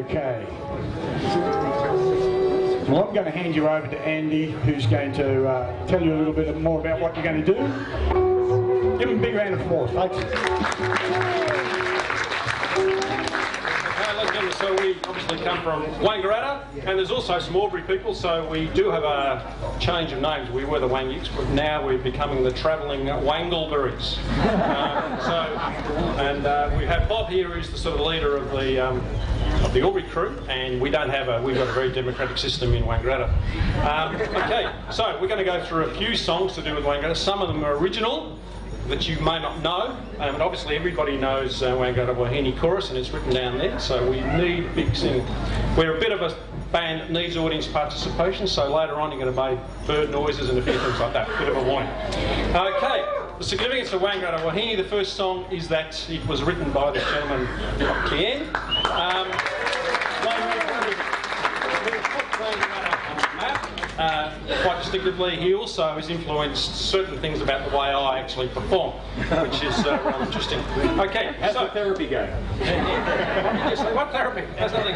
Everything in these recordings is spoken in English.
Okay. Well, I'm going to hand you over to Andy, who's going to tell you a little bit more about what you're going to do. Give him a big round of applause, folks. So we obviously come from Wangaratta, and there's also some Albury people, so we do have a change of names. We were the Ukes, but now we're becoming the Travelling Wangleberries. We have Bob here, who's the sort of leader of the Albury crew, and we've got a very democratic system in Wangaratta. Okay, so we're going to go through a few songs to do with Wangaratta. Some of them are original, that you may not know, and obviously everybody knows Wangaratta Wahine chorus, and it's written down there, so we need big singing. We're a bit of a band that needs audience participation, so later on you're going to make bird noises and a few things like that, bit of a warning. Okay, the significance of Wangaratta Wahine, the first song is that it was written by this gentleman, Ken. Quite distinctively. He also has influenced certain things about the way I actually perform, which is rather interesting. Okay, how's the therapy going? What therapy? That's nothing.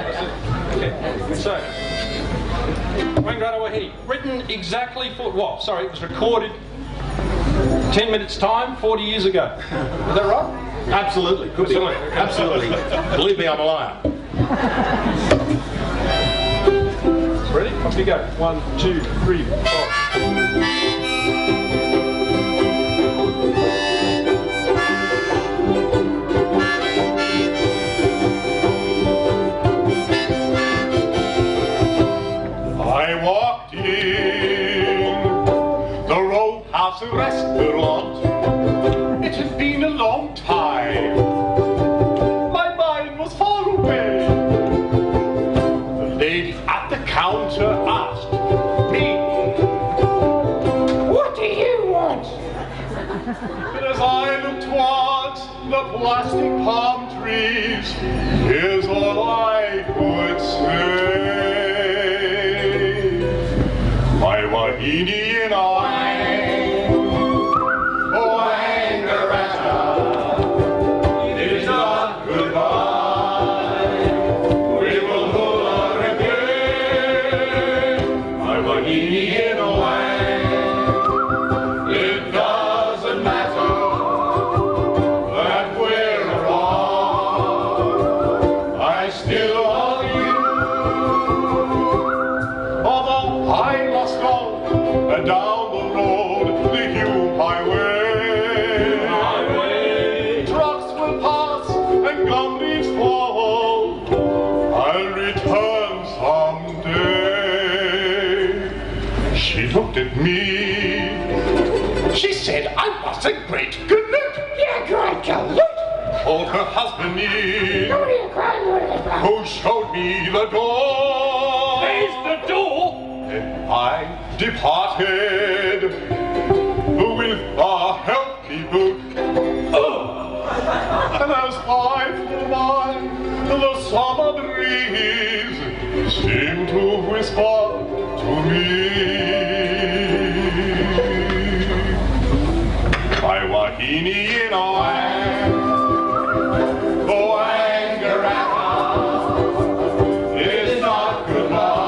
Okay, so Wangaratta Wahine, written exactly it was recorded 10 minutes time, 40 years ago. Is that right? Absolutely. Could be. Absolutely. Believe me, I'm a liar. Ready? Off you go. 1, 2, 3, 4. I walked in the Roadhouse restaurant. It had been a long time. My mind was far away. The lady at the counter asked me, "What do you want?" But as I looked towards the plastic palm trees, here's all I could say. My Wahine and I, Wangaratta, it is not goodbye. We will hold again. My Wahine and I, it doesn't matter that we're wrong. I still love you, although I lost all down the road, the Hume Highway. Trucks will pass and gum leaves fall. I'll return someday. She looked at me. She said I was a great galoot. Yeah, great galoot. Called her husband in, who showed me the door. There's the door. And I departed with a healthy boot. And as I flew by, the summer breeze seemed to whisper to me, my Wahine and I, Wangaratta, is not goodbye.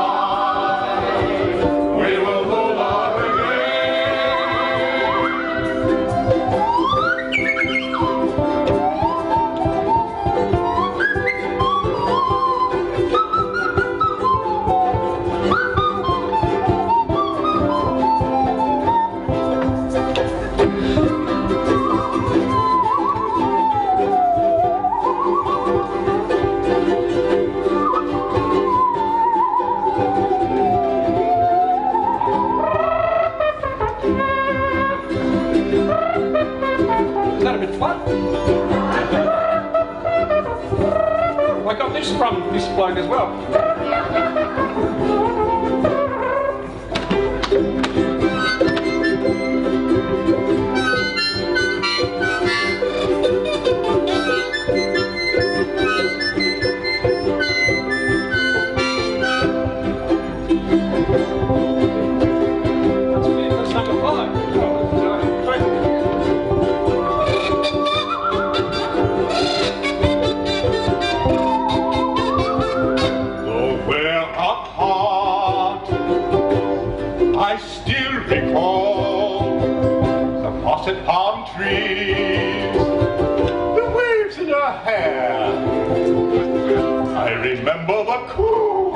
I got this from this bloke as well. That's number 5. I remember the cool,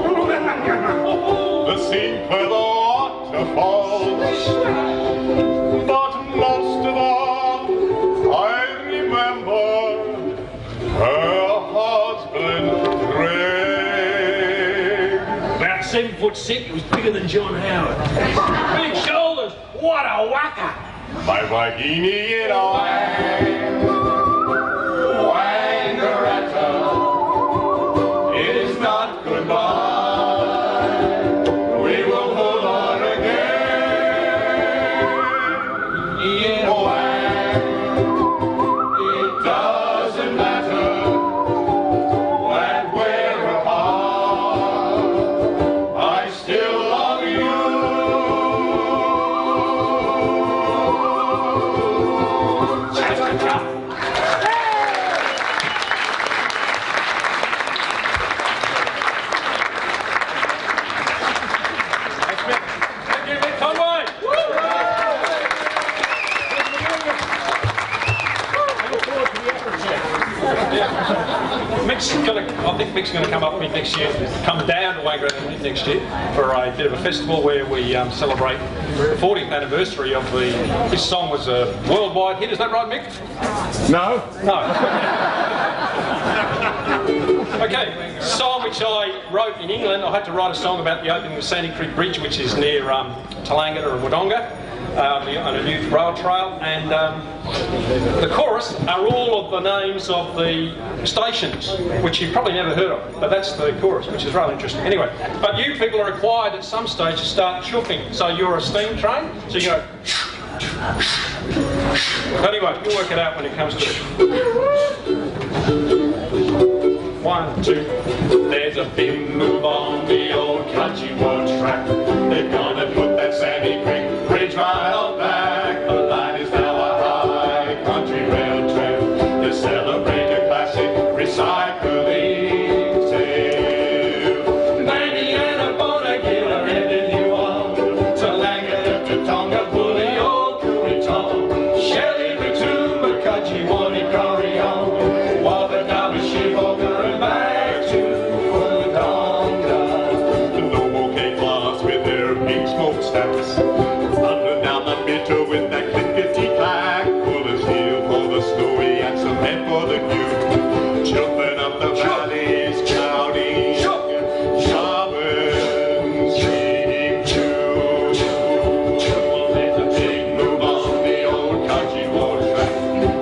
the scene where the waterfalls, but most of all, I remember her husband, Greg. About 7'6", he was bigger than John Howard. Big shoulders, what a whacker! My Wahine in a Wangaratta, it is not goodbye. We will hold on again in a Wang. It doesn't matter when we're apart. I still love you. Thank you, Mick Conway. I think Mick's going to come up with next year, come down to Wangaratta next year for a bit of a festival where we celebrate the 40th anniversary of this song was a worldwide hit, is that right, Mick? No. No. Okay, song which I wrote in England. I had to write a song about the opening of Sandy Creek Bridge, which is near Tallangatta and Wodonga, on a new rail trail, and the chorus are all of the names of the stations, which you've probably never heard of, but that's the chorus, which is rather interesting. Anyway, but you people are required at some stage to start chooping. So you're a steam train, so you go. Anyway, you'll work it out when it comes to it. 1, 2. There's a big move on the old country road track. They're gonna put that Sandy Creek Bridge right on back. The line is now a high country rail trail to celebrate a classic recycling sale. Manny and a Bonagil are headed you on to Langata to Tonga, Bully, old Kuitong, Shelley, Ritu, McCudgee, Warnie, Corrie, on Wabba, Shivoga, and back to Wodonga. The Noble K-Class with their big smokestacks, thunder down the meter with that clickety clack, full of steel for the snowy and cement for the cute, jumping up the valleys, cloudy, shoving, steam too. There's a big move on the old country road track.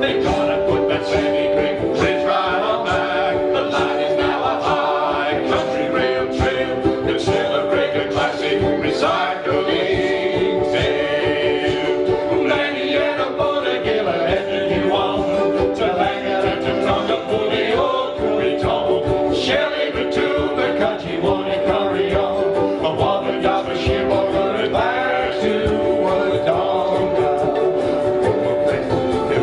They gotta put that Sandy Creek Bridge right on back. The line is now a high country rail trail to celebrate a classic recycling sale. Lanny and a Bonagil are heading you on to Langata to Tonga, Bully, old Kuitong, Shelley, Ritu, McCudgee, Warnie, Corrie, on Wabba, Shivoga, and back to Wodonga.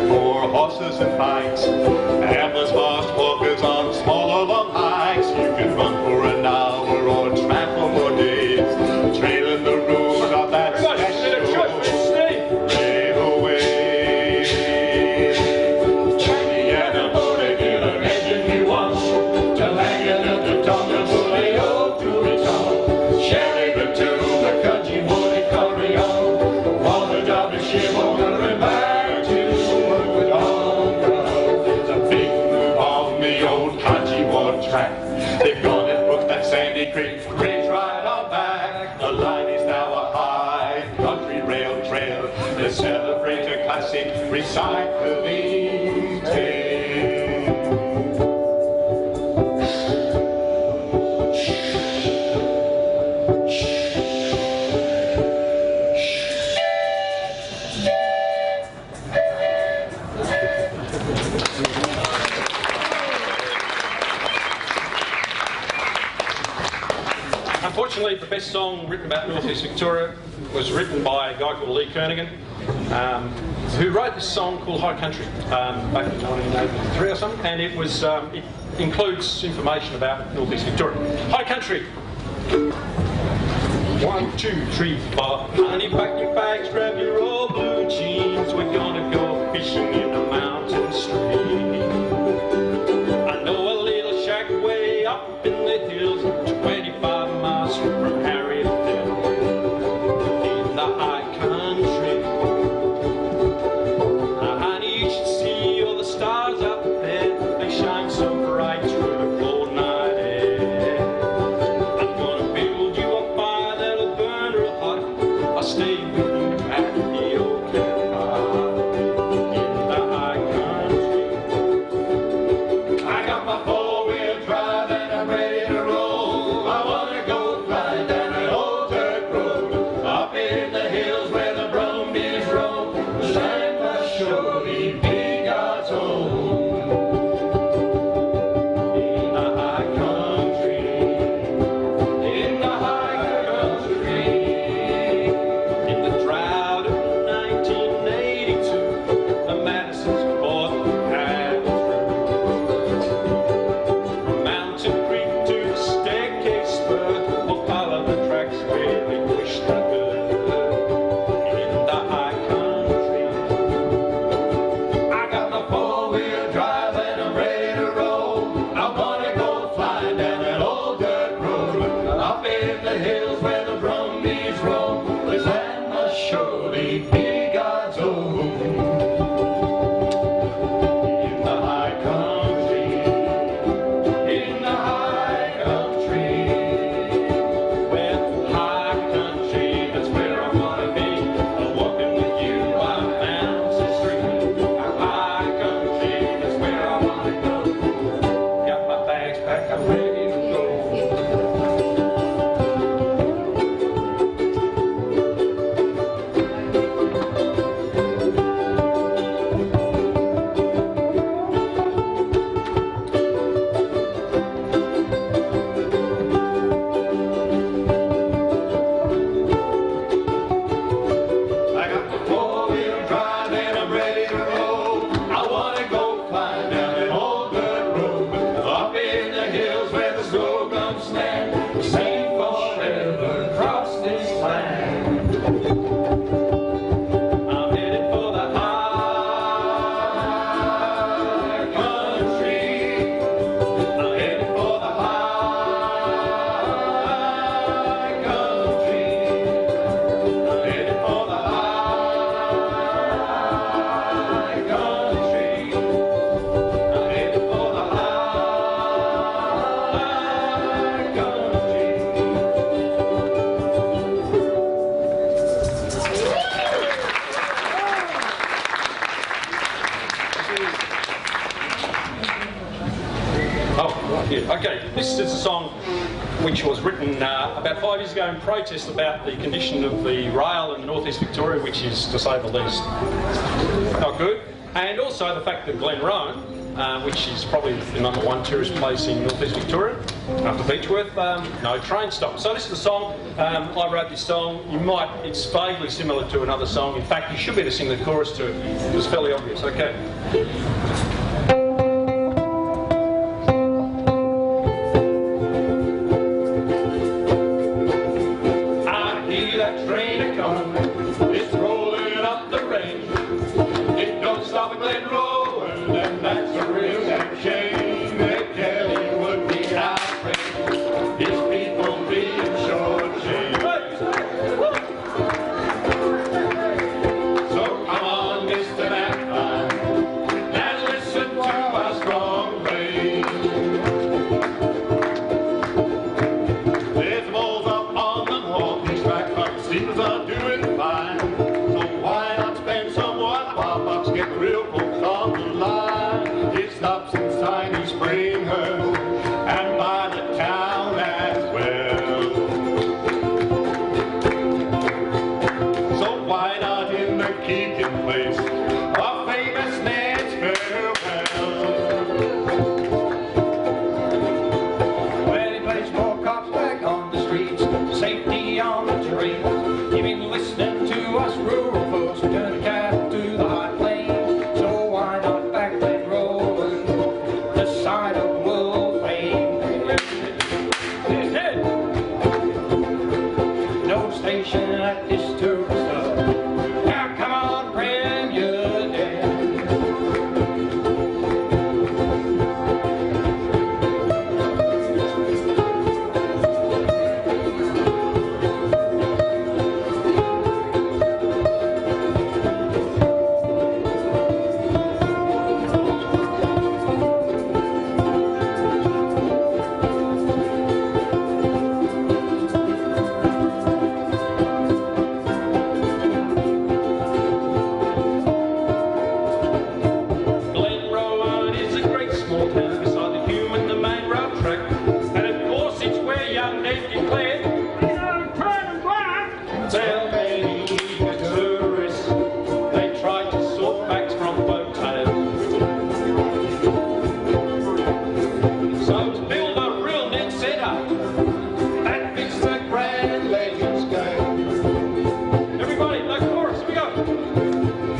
For horses and bikes, ambulance fast walkers on smaller long hikes. You can run for an hour or tramp for more days, trailing the road of that special railway. Johnny and a Bonagil are heading you on to Langata to Tonga, Bully, old Kuitong, Shelley, Ritu, McCudgee, Warnie, Corrie, on Wabba, Shivoga, and back to Wodonga. There's a big move on the old country road track. They're gonna put that Sandy Creek Bridge right on back. The line is now a high country rail trail to celebrate a classic recycling tale. Unfortunately, the best song written about North East Victoria was written by a guy called Lee Kernaghan, who wrote this song called High Country back in 1983 or something, and it includes information about North East Victoria. High Country. 1, 2, 3, 4. Honey, pack your bags, grab your old blue jeans. We're gonna go fishing in a mountain stream. I know a little shack way up in the don't stand, we'll sing forever across this land. I'm headed for the high country. I'm headed for the high country. I'm headed for the high country. I'm headed for the high country. Oh, right, yeah. Okay, this is a song which was written about 5 years ago in protest about the condition of the rail in northeast Victoria, which is, to say the least, not good. And also the fact that Glenrowan, which is probably the #1 tourist place in northeast Victoria, after Beechworth, no train stop. So this is the song. I wrote this song. It's vaguely similar to another song. In fact, you should be able to sing the chorus to it. It was fairly obvious. Okay. I hear that train a-comin', it's rolling up the range. It don't stop at Glenrowan, and that's a real damn shame. That Kelly would be outraged, his people being short-changed. So come on, Mr. Magpie, and listen to our strong play. There's walls up on the northeast track, but the steamers are doing fine. So why not spend some while while bucks get real folks on the line? It stops in Tiny Springhurst and by the town as well. So why not in the keeping place of famous Ned's farewell? Well, he plays more cops back on the streets, safety on the train. You've been listening to us rural folks, we turn the cap to the high plains. So why not back Glenrowan, the side of world fame? He's dead. No station at this tourist stop. Now come on, friend, you're dead. Glenrowan is a great small town beside the Hume and the main rail track. And of course it's where young Ned declared, tell many eager tourists they tried to sort facts from folktales. So to build a real Ned setup that fits the grand legends game. Everybody, no chorus, here we go.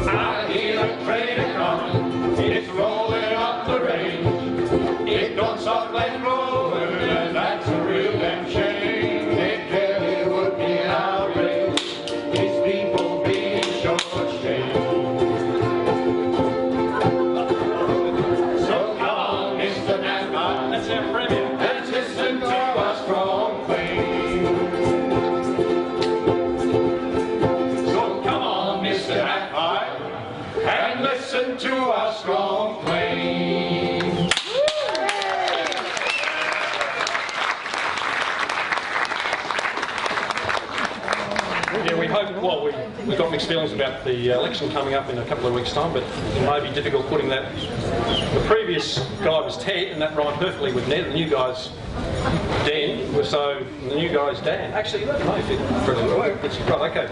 I hear a train a-comin', it's rolling up the range. It don't stop Glenrowan, and that's a real damn shame. Ned Kelly would be outraged, his people being short-changed. So come on, Mr. Magpie, That's our premiere. let's listen to our strong claim. So come on, Mr. Magpie, and listen to our strong claim. Yeah, we hope, well, we've got mixed feelings about the election coming up in a couple of weeks' time, but it may be difficult putting that. The previous guy was Ted, and that rhymed perfectly with Ned. The new guy's Dan, so the new guy's Dan. Actually, that may fit pretty well. Right, okay.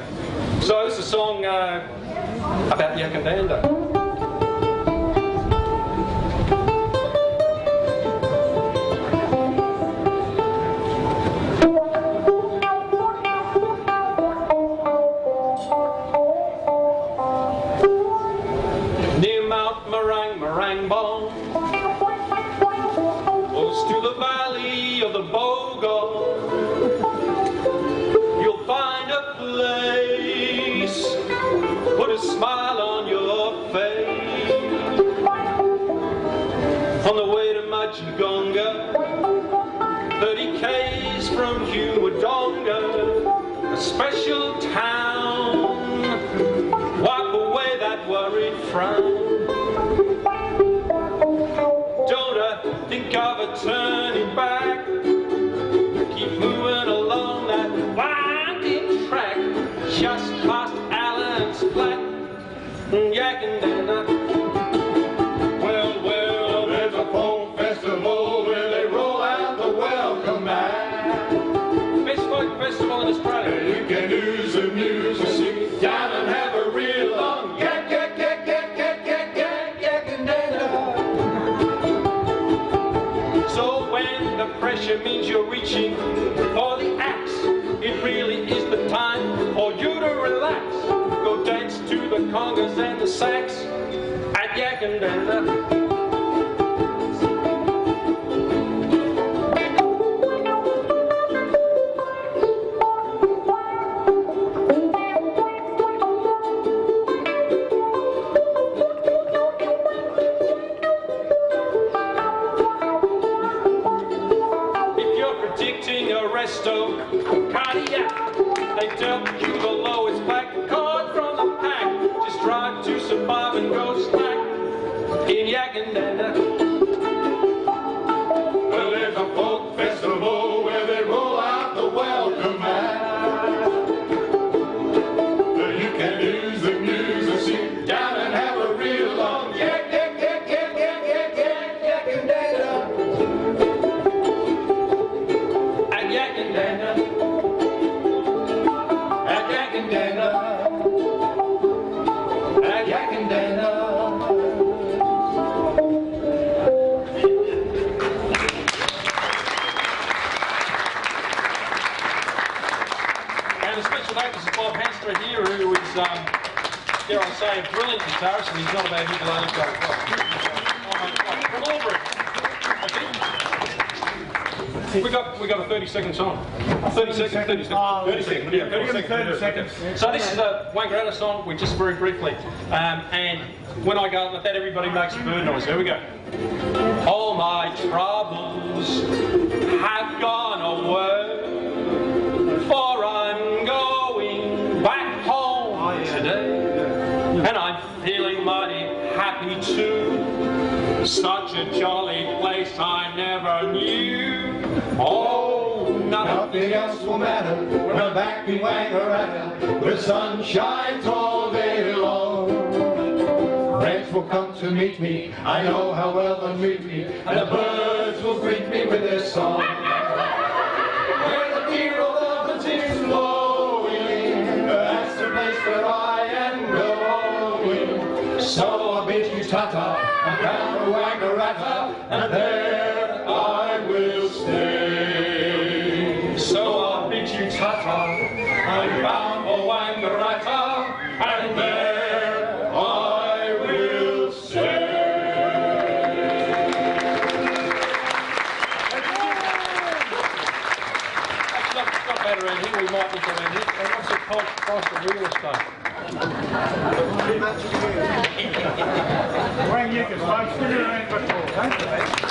So this is a song about the Yakandanda. Bong, close to the valley of the Bow so gone, you'll find a place, put a smile on your face. On the way to Wodonga, 30 k's from Wodonga, a special town. Wipe away that worried frown. Don't think of a turning back. Keep moving along that winding track. Just past Allen's flat, Yakandana. Well, there's a folk festival where they roll out the welcome mat. Best folk festival in Australia. You can do some music, sit down and have a real long yakandana. So when the pressure means you're reaching for the axe, it really is the time for you to relax. Go dance to the congas and the sax at Yakandana. Cardiac, they dealt you the lowest black card from the pack. Just drive to survive and go slack in Yakandana. Well, there's a folk festival where they roll out the welcome mat. You can use the music, sit down and have a real long yakandana. At Yakandana. Here who is, dare I say, a brilliant guitarist, and he's not a bad ukulele player. From Albury. We got a 30-second song. 30 seconds. 30 seconds. Yeah, 30 seconds. So this is a Wangaratta song. We just very briefly, and when I go like that, everybody makes a bird noise. There we go. All my troubles have gone away, for I'm going back home today, and I'm feeling mighty happy too. Such a jolly place I never knew. Oh, Nothing else will matter when I'm back in Wangaratta, where the sun shines all day long. Friends will come to meet me, I know how well they'll meet me, and the birds will greet me with their song. Where the dear old elephant is blowing, that's the place where I am going. So I bid you ta-ta, I'm down to Wangaratta, and there I will stay. so I bid you ta-ta. I'm bound for Wangaratta, and there I will stay. It's not bad around here. We might look around here. And what's the cost of real estate? Wang, you can smoke, stick it around before, don't you?